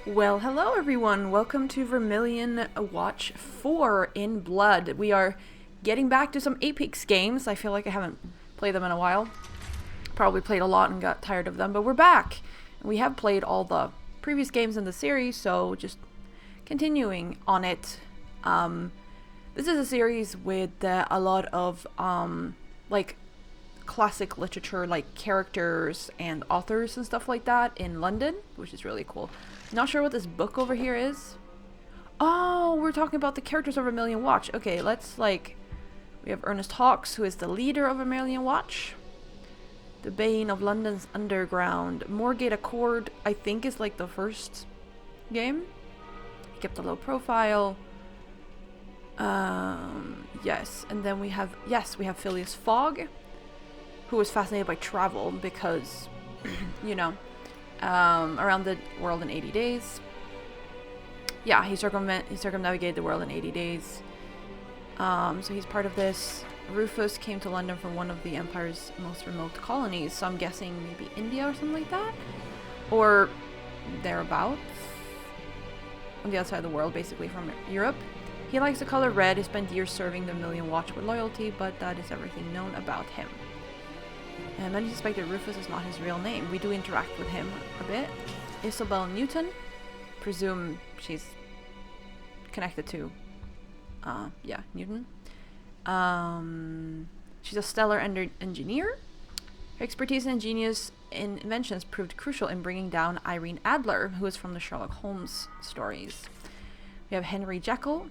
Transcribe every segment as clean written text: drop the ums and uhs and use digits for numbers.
Well, hello everyone. Welcome to Vermillion Watch 4 in Blood. We are getting back to some Apex games. I feel like I haven't played them in a while. Probably played a lot and got tired of them, but we're back. We have played all the previous games in the series, so just continuing on it. This is a series with a lot of like classic literature, like characters and authors and stuff like that in London, which is really cool. Not sure what this book over here is. Oh, we're talking about the characters of Vermillion Watch. Okay, we have Ernest Hawkes, who is the leader of Vermillion Watch. The Bane of London's Underground. Moorgate Accord, I think, is like the first game. He kept a low profile. Yes, and then we have Phileas Fogg, who was fascinated by travel because, you know, around the world in 80 days. Yeah, he circumnavigated the world in 80 days. So he's part of this. Rufus came to London from one of the Empire's most remote colonies, so I'm guessing maybe India or something like that? Or thereabouts. On the other side of the world, basically from Europe. He likes the color red. He spent years serving the Vermillion Watch with loyalty, but that is everything known about him. And many suspect that Rufus is not his real name. We do interact with him a bit. Isabel Newton. Presume she's connected to, Newton. She's a stellar engineer. Her expertise and genius in inventions proved crucial in bringing down Irene Adler, who is from the Sherlock Holmes stories. We have Henry Jekyll.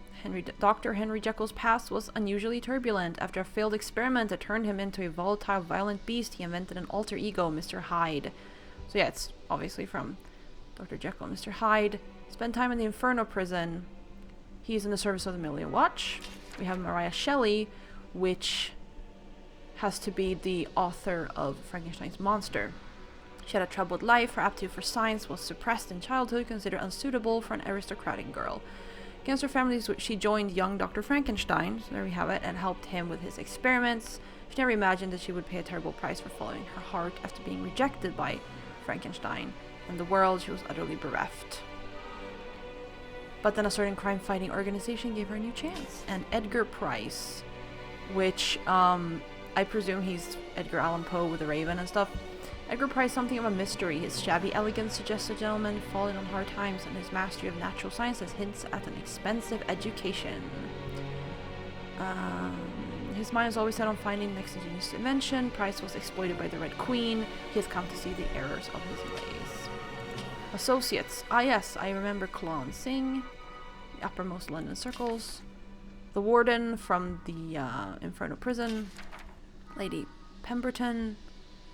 Dr. Henry Jekyll's past was unusually turbulent. After a failed experiment that turned him into a volatile, violent beast, he invented an alter ego, Mr. Hyde. So yeah, it's obviously from Dr. Jekyll. Mr. Hyde spent time in the Inferno prison. He's in the service of the Vermillion Watch. We have Mariah Shelley, which has to be the author of Frankenstein's monster. She had a troubled life. Her aptitude for science was suppressed in childhood, considered unsuitable for an aristocratic girl. Against her family, she joined young Dr. Frankenstein, so there we have it, and helped him with his experiments. She never imagined that she would pay a terrible price for following her heart after being rejected by Frankenstein. In the world, she was utterly bereft. But then a certain crime-fighting organization gave her a new chance. And Edgar Price, which, I presume he's Edgar Allan Poe with the Raven and stuff. Edgar Price, something of a mystery. His shabby elegance suggests a gentleman fallen on hard times, and his mastery of natural sciences hints at an expensive education. His mind is always set on finding the next ingenious invention. Price was exploited by the Red Queen. He has come to see the errors of his ways. Associates. Ah yes, I remember Clon Singh. The uppermost London circles. The Warden from the Inferno prison. Lady Pemberton.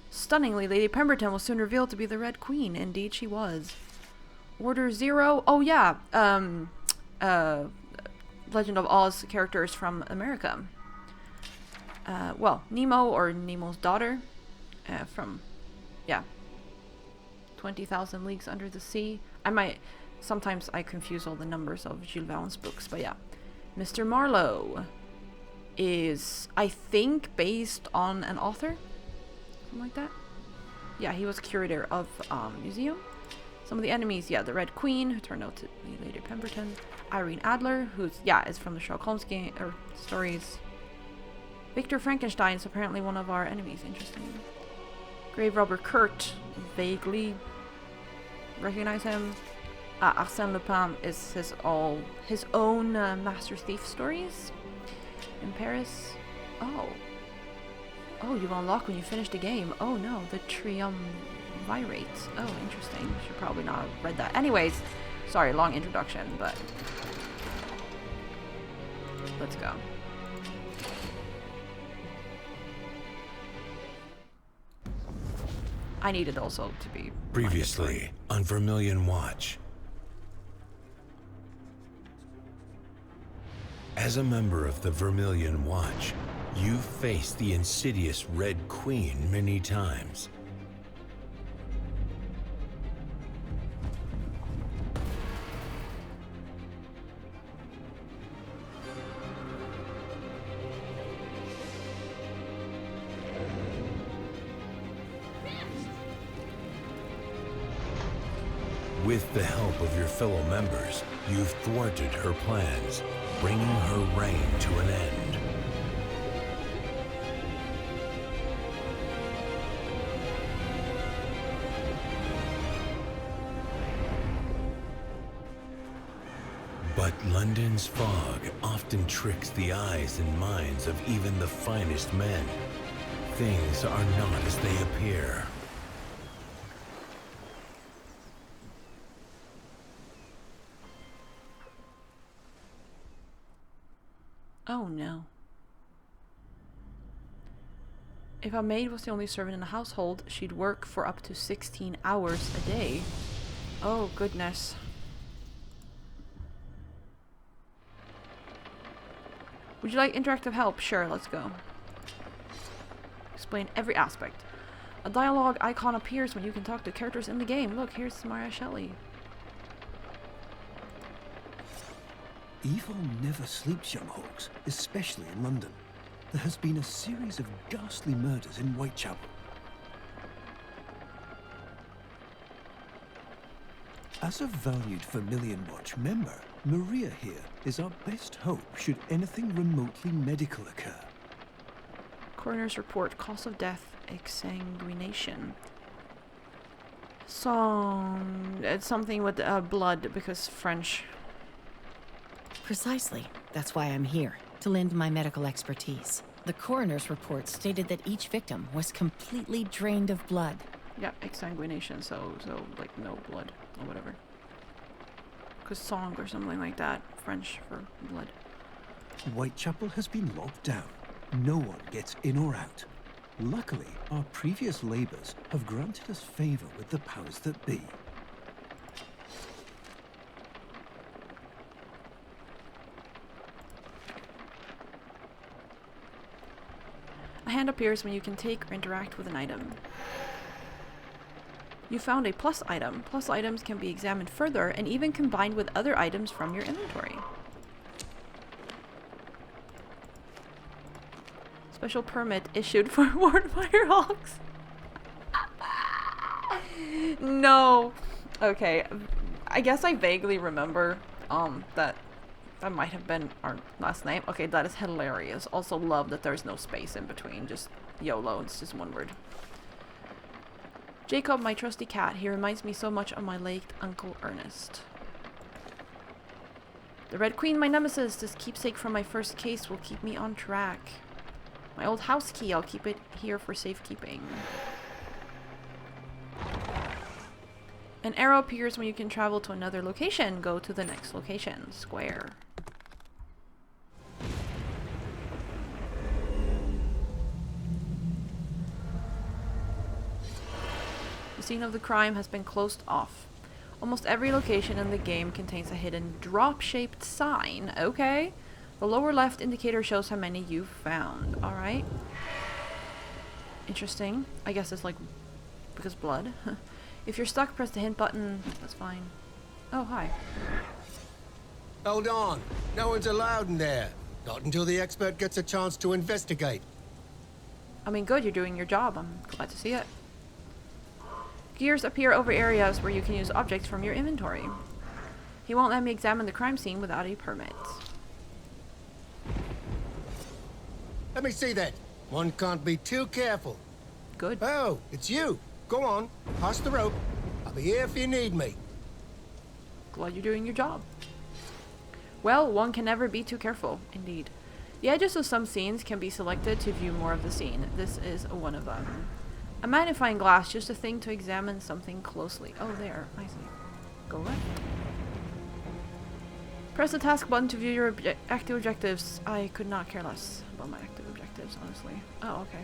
Stunningly, Lady Pemberton was soon revealed to be the Red Queen. Indeed, she was. Order Zero. Oh, yeah. Legend of Oz characters from America. Nemo or Nemo's daughter. From 20,000 Leagues Under the Sea. Sometimes I confuse all the numbers of Jules Verne's books, but yeah. Mr. Marlowe is, I think, based on an author. Something like that. Yeah, he was curator of museum. Some of the enemies, the Red Queen, who turned out to be Lady Pemberton. Irene Adler, is from the Sherlock Holmes stories. Victor Frankenstein is apparently one of our enemies. Interesting. Grave Robber Kurt, vaguely recognize him. Arsène Lupin is his own master thief stories in Paris. Oh, you unlock when you finish the game. Oh no, the triumvirate. Oh, interesting. Should probably not have read that. Anyways, sorry, long introduction, but let's go. I needed also to be previously on Vermillion Watch. As a member of the Vermillion Watch, you've faced the insidious Red Queen many times. With the help of your fellow members, you've thwarted her plans, bringing her reign to an end. But London's fog often tricks the eyes and minds of even the finest men. Things are not as they appear. Oh no. If a maid was the only servant in the household, she'd work for up to 16 hours a day. Oh goodness. Would you like interactive help? Sure, let's go. Explain every aspect. A dialogue icon appears when you can talk to characters in the game. Look, here's Maria Shelley. Evil never sleeps, young hawks, especially in London. There has been a series of ghastly murders in Whitechapel. As a valued Vermillion Watch member, Maria here is our best hope should anything remotely medical occur. Coroner's report, cause of death, exsanguination. Song, it's something with blood, because French. Precisely. That's why I'm here, to lend my medical expertise. The coroner's report stated that each victim was completely drained of blood. Yeah, exsanguination, so like no blood, or whatever. Because song or something like that, French for blood. Whitechapel has been locked down. No one gets in or out. Luckily, our previous labors have granted us favor with the powers that be. A hand appears when you can take or interact with an item. You found a plus item. Plus items can be examined further and even combined with other items from your inventory. Special permit issued for Wardfire hawks. No. Okay. I guess I vaguely remember that might have been our last name. Okay, that is hilarious. Also love that there's no space in between. Just YOLO. It's just one word. Jacob, my trusty cat. He reminds me so much of my late Uncle Ernest. The Red Queen, my nemesis. This keepsake from my first case will keep me on track. My old house key. I'll keep it here for safekeeping. An arrow appears when you can travel to another location. Go to the next location. Square. The scene of the crime has been closed off. Almost every location in the game contains a hidden drop-shaped sign. Okay. The lower left indicator shows how many you've found. Alright. Interesting. I guess it's like because blood. If you're stuck, press the hint button. That's fine. Oh, hi. Hold on. No one's allowed in there. Not until the expert gets a chance to investigate. I mean, good. You're doing your job. I'm glad to see it. Gears appear over areas where you can use objects from your inventory. He won't let me examine the crime scene without a permit. Let me see that. One can't be too careful. Good. Oh, it's you. Go on. Pass the rope. I'll be here if you need me. Glad you're doing your job. Well, one can never be too careful. Indeed. The edges of some scenes can be selected to view more of the scene. This is one of them. A magnifying glass, just a thing to examine something closely. Oh, there. I see. Go left. Press the task button to view your active objectives. I could not care less about my active objectives, honestly. Oh, okay.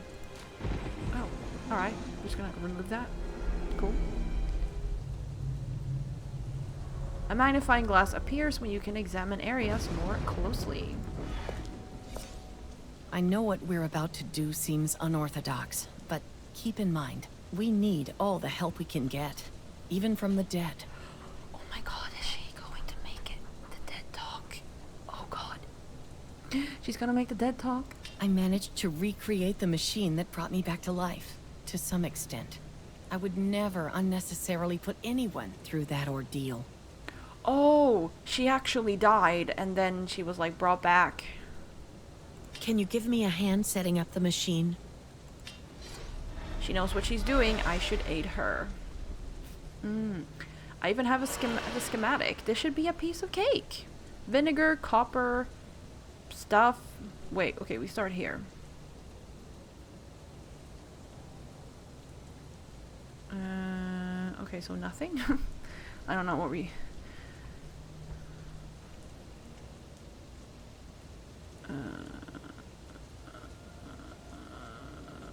Oh, alright. I'm just gonna remove that. Cool. A magnifying glass appears when you can examine areas more closely. I know what we're about to do seems unorthodox, but keep in mind, we need all the help we can get, even from the dead. Oh my god, is she going to make it? The dead talk. Oh god. She's gonna make the dead talk? I managed to recreate the machine that brought me back to life, to some extent. I would never unnecessarily put anyone through that ordeal. Oh, she actually died, and then she was, like, brought back. Can you give me a hand setting up the machine? She knows what she's doing. I should aid her. I even have the schematic. This should be a piece of cake. Vinegar, copper, stuff. Wait, okay, we start here. Okay, so nothing. I don't know what we...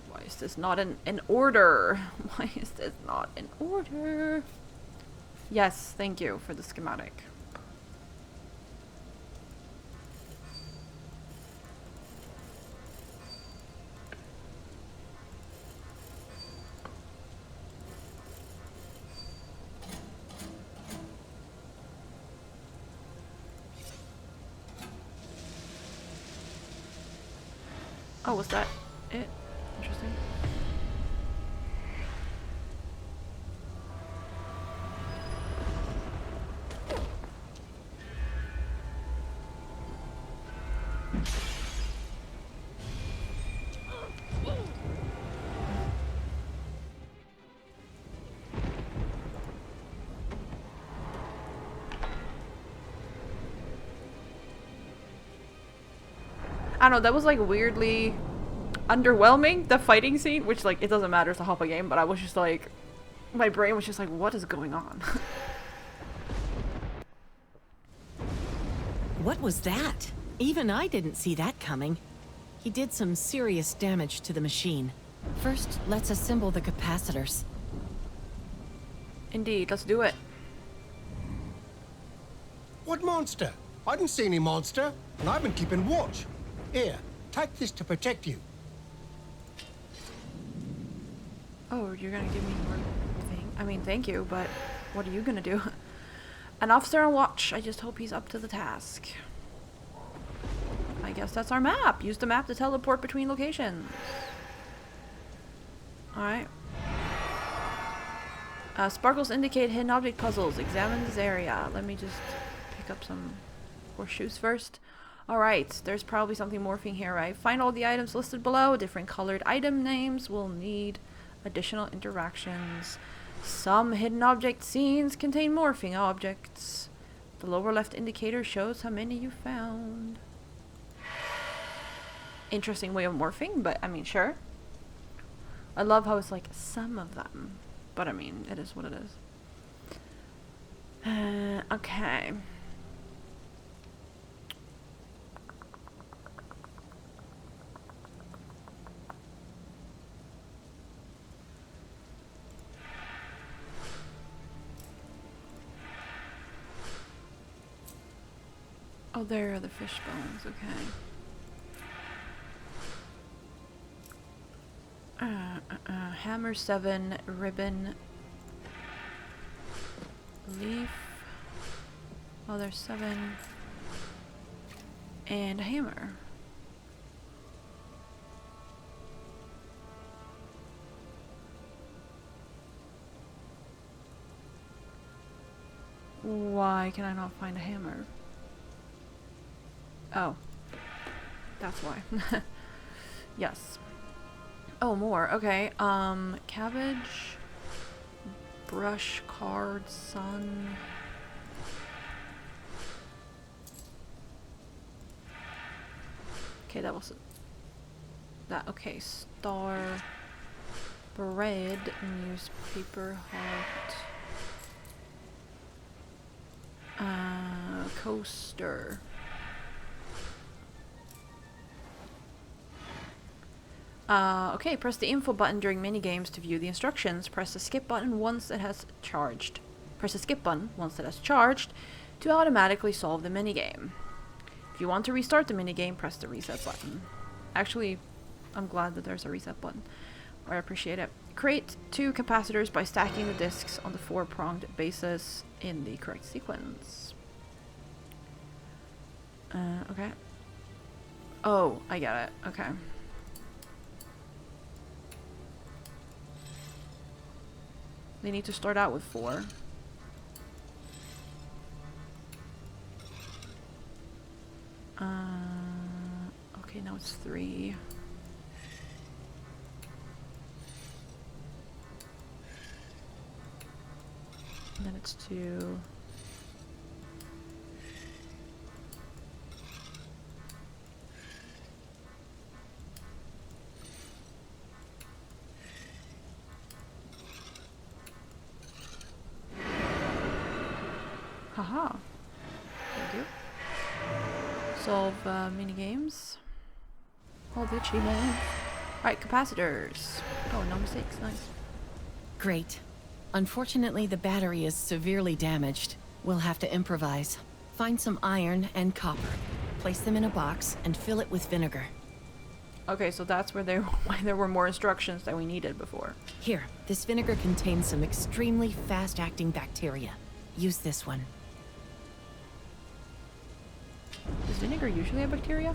why is this not in order? Why is this not in order? Yes, thank you for the schematic. Oh, was that it? Interesting. I don't know, that was like weirdly underwhelming, the fighting scene, which like, it doesn't matter, it's a Hoppa game, but I was just like, my brain was just like, what is going on? What was that? Even I didn't see that coming. He did some serious damage to the machine. First, let's assemble the capacitors. Indeed, let's do it. What monster? I didn't see any monster, and I've been keeping watch. Here, take this to protect you. Oh, you're gonna give me more thing? I mean, thank you, but what are you gonna do? An officer on watch. I just hope he's up to the task. I guess that's our map. Use the map to teleport between locations. Alright. Sparkles indicate hidden object puzzles. Examine this area. Let me just pick up some horseshoes first. Alright, there's probably something morphing here, right? Find all the items listed below. Different colored item names will need additional interactions. Some hidden object scenes contain morphing objects. The lower left indicator shows how many you found. Interesting way of morphing, but I mean, sure. I love how it's like some of them, but I mean, it is what it is. Okay. Oh, there are the fish bones, okay. Hammer 7, ribbon, leaf. Oh, there's 7. And a hammer. Why can I not find a hammer? Oh. That's why. Yes. Oh, more. Okay. Cabbage. Brush, card, sun. Okay, that was that. Okay, star. Bread. Newspaper, heart. Coaster. Okay, press the info button during minigames to view the instructions. Press the skip button once it has charged. Press the skip button once it has charged to automatically solve the minigame. If you want to restart the minigame, press the reset button. Actually, I'm glad that there's a reset button. I appreciate it. Create 2 capacitors by stacking the discs on the 4-pronged basis in the correct sequence. Okay. Oh, I get it. Okay. They need to start out with 4. Okay, now it's 3. And then it's 2. Haha. Thank you. Solve mini games. All the achievements. Alright, capacitors. Oh, no mistakes. Nice. Great. Unfortunately, the battery is severely damaged. We'll have to improvise. Find some iron and copper. Place them in a box and fill it with vinegar. Okay, so that's where why there were more instructions than we needed before. Here, this vinegar contains some extremely fast-acting bacteria. Use this one. Is vinegar usually a bacteria?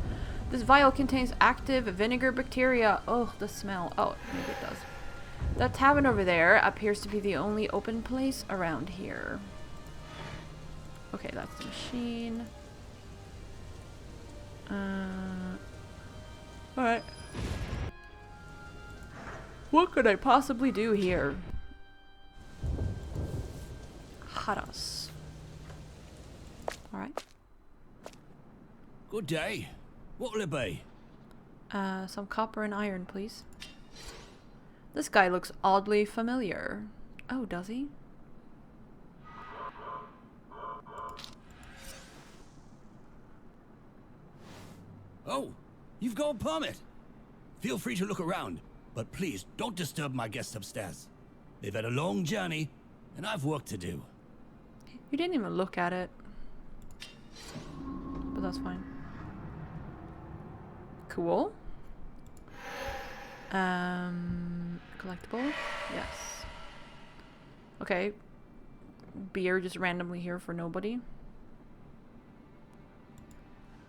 This vial contains active vinegar bacteria. Oh, the smell. Oh, maybe it does. That tavern over there appears to be the only open place around here. Okay, that's the machine. Alright. What could I possibly do here? Haras. Alright. Good day. What'll it be? Some copper and iron, please. This guy looks oddly familiar. Oh, does he? Oh, you've got a permit. Feel free to look around, but please don't disturb my guests upstairs. They've had a long journey, and I've work to do. You didn't even look at it. But that's fine. Cool. Collectible? Yes. Okay. Beer just randomly here for nobody.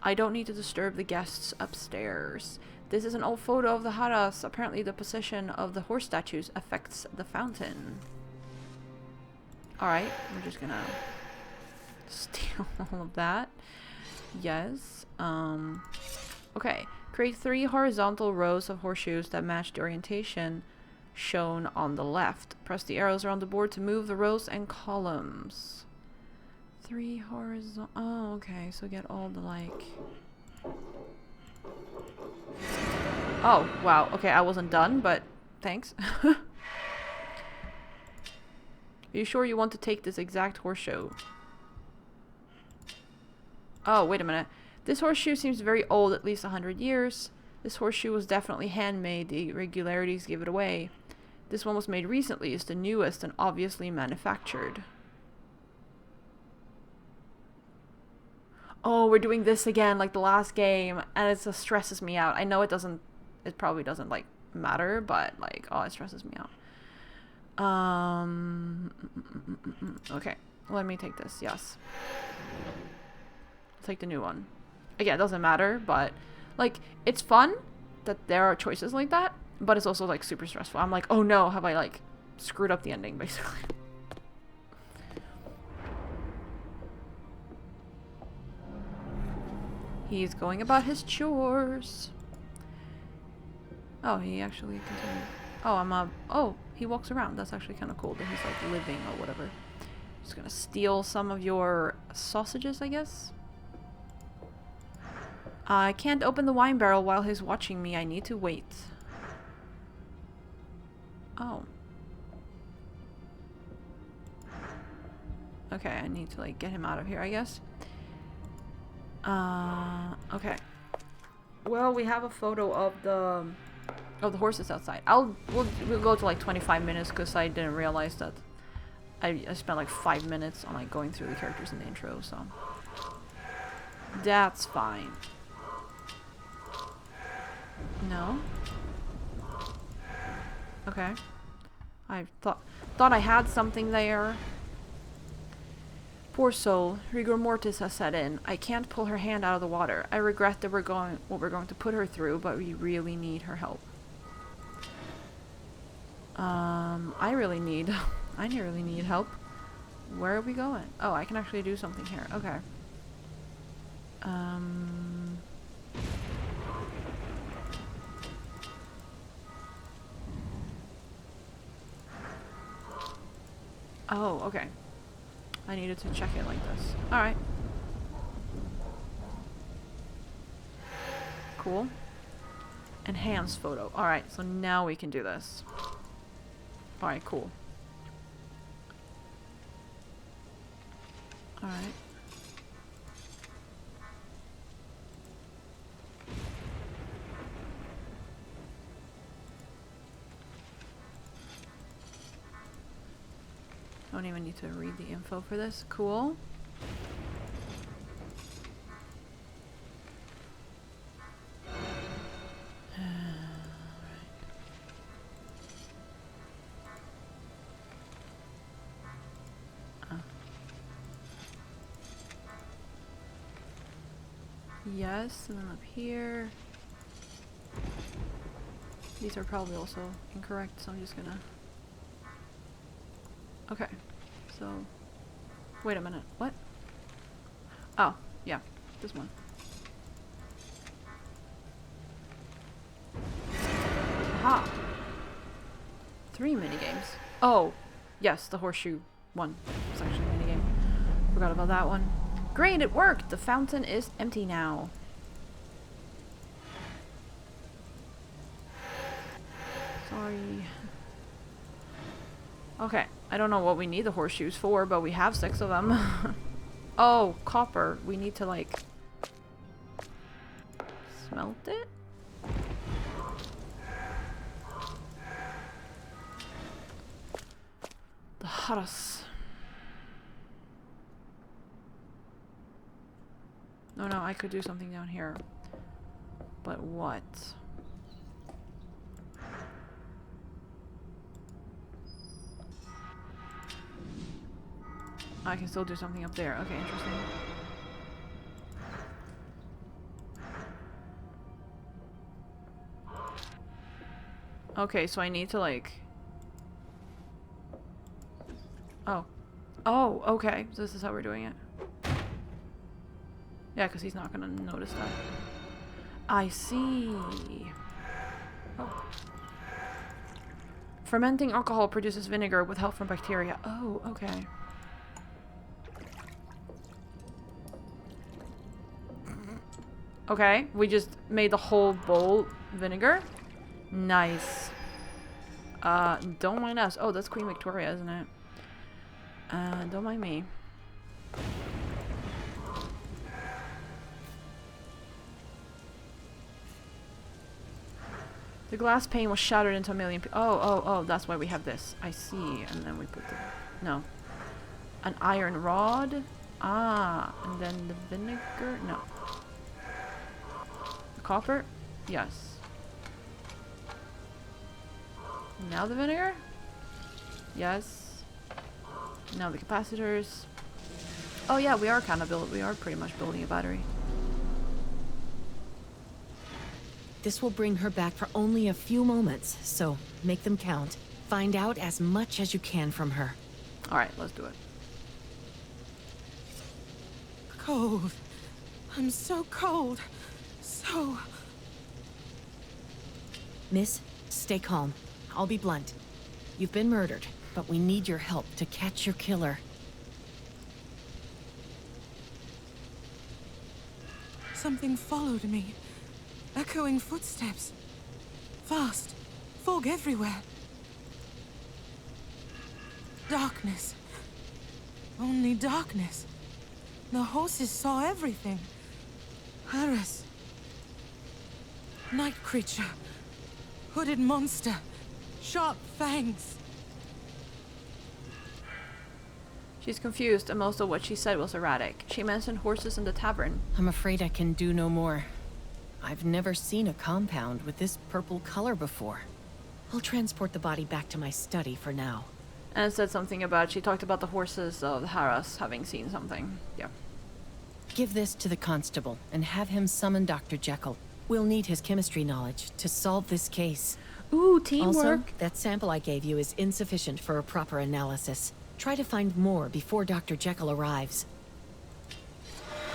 I don't need to disturb the guests upstairs. This is an old photo of the Haras. Apparently the position of the horse statues affects the fountain. Alright, we're just gonna steal all of that. Yes. Okay. Create 3 horizontal rows of horseshoes that match the orientation shown on the left. Press the arrows around the board to move the rows and columns. 3 horizontal. Oh, okay. So get all the like. Oh, wow. Okay, I wasn't done, but thanks. Are you sure you want to take this exact horseshoe? Oh, wait a minute. This horseshoe seems very old, at least 100 years. This horseshoe was definitely handmade. The irregularities give it away. This one was made recently. It's the newest and obviously manufactured. Oh, we're doing this again like the last game, and it just stresses me out. I know it probably doesn't like matter, but like, oh, it stresses me out. Okay, let me take this. Yes, I'll take the new one. Again, it doesn't matter, but like, it's fun that there are choices like that, but it's also like super stressful. I'm like, oh no, have I like screwed up the ending basically? He's going about his chores. Oh, he actually continued. Oh, oh, he walks around. That's actually kind of cool that he's like living or whatever. Just gonna steal some of your sausages, I guess. I can't open the wine barrel while he's watching me. I need to wait. Oh. Okay, I need to like get him out of here, I guess. Okay. Well, we have a photo of the horses outside. We'll go to like 25 minutes because I didn't realize that I spent like 5 minutes on like going through the characters in the intro, so that's fine. No. Okay. I thought I had something there. Poor soul, rigor mortis has set in. I can't pull her hand out of the water. I regret that we're going to put her through, but we really need her help. I really need I really need help. Where are we going? Oh, I can actually do something here. Okay. Oh, okay. I needed to check it like this. Alright. Cool. Enhance photo. Alright, so now we can do this. Alright, cool. Alright. Don't even need to read the info for this. Cool. Yes, and then up here. These are probably also incorrect, so I'm just gonna... Okay, so... Wait a minute, what? Oh, yeah, this one. Aha! 3 minigames. Oh, yes, the horseshoe one. It's actually a minigame. Forgot about that one. Great, it worked! The fountain is empty now. Sorry. Okay, I don't know what we need the horseshoes for, but we have 6 of them. Oh, copper. We need to, like... smelt it? The Haras. No, no, I could do something down here. But what? I can still do something up there. Okay, interesting. Okay, so I need to like... Oh. Oh, okay. So this is how we're doing it. Yeah, because he's not going to notice that. I see. Oh. Fermenting alcohol produces vinegar with help from bacteria. Oh, okay. Okay, we just made the whole bowl vinegar. Nice. Don't mind us. Oh, that's Queen Victoria, isn't it? Don't mind me. The glass pane was shattered into a million oh, that's why we have this. I see. And then we put the... No. An iron rod. Ah, and then the vinegar? No. The copper? Yes. Now the vinegar? Yes. Now the capacitors. Oh yeah, we are pretty much building a battery. This will bring her back for only a few moments, so make them count. Find out as much as you can from her. Alright, let's do it. Cold. I'm so cold. So... Miss, stay calm. I'll be blunt. You've been murdered, but we need your help to catch your killer. Something followed me. Echoing footsteps. Fast. Fog everywhere. Darkness. Only darkness. The horses saw everything. Harris. Night creature. Hooded monster. Sharp fangs. She's confused, and most of what she said was erratic. She mentioned horses in the tavern. I'm afraid I can do no more. I've never seen a compound with this purple color before. I'll transport the body back to my study for now. And it said something about, she talked about the horses of the Haras having seen something. Yeah. Give this to the constable and have him summon Dr. Jekyll. We'll need his chemistry knowledge to solve this case. Ooh, teamwork. Also, that sample I gave you is insufficient for a proper analysis. Try to find more before Dr. Jekyll arrives.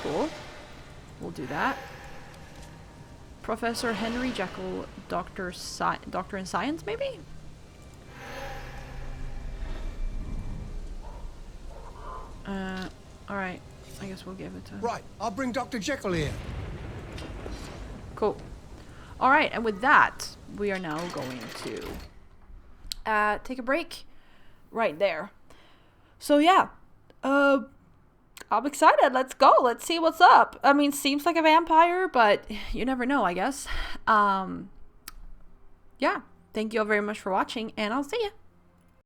Cool. We'll do that. Professor Henry Jekyll, Doctor in Science, maybe? Alright. I guess we'll give it to him. Right, I'll bring Dr. Jekyll here. Cool. Alright, and with that, we are now going to take a break right there. So yeah, I'm excited. Let's go. Let's see what's up. I mean, seems like a vampire, but you never know, I guess. Yeah, thank you all very much for watching, and I'll see you.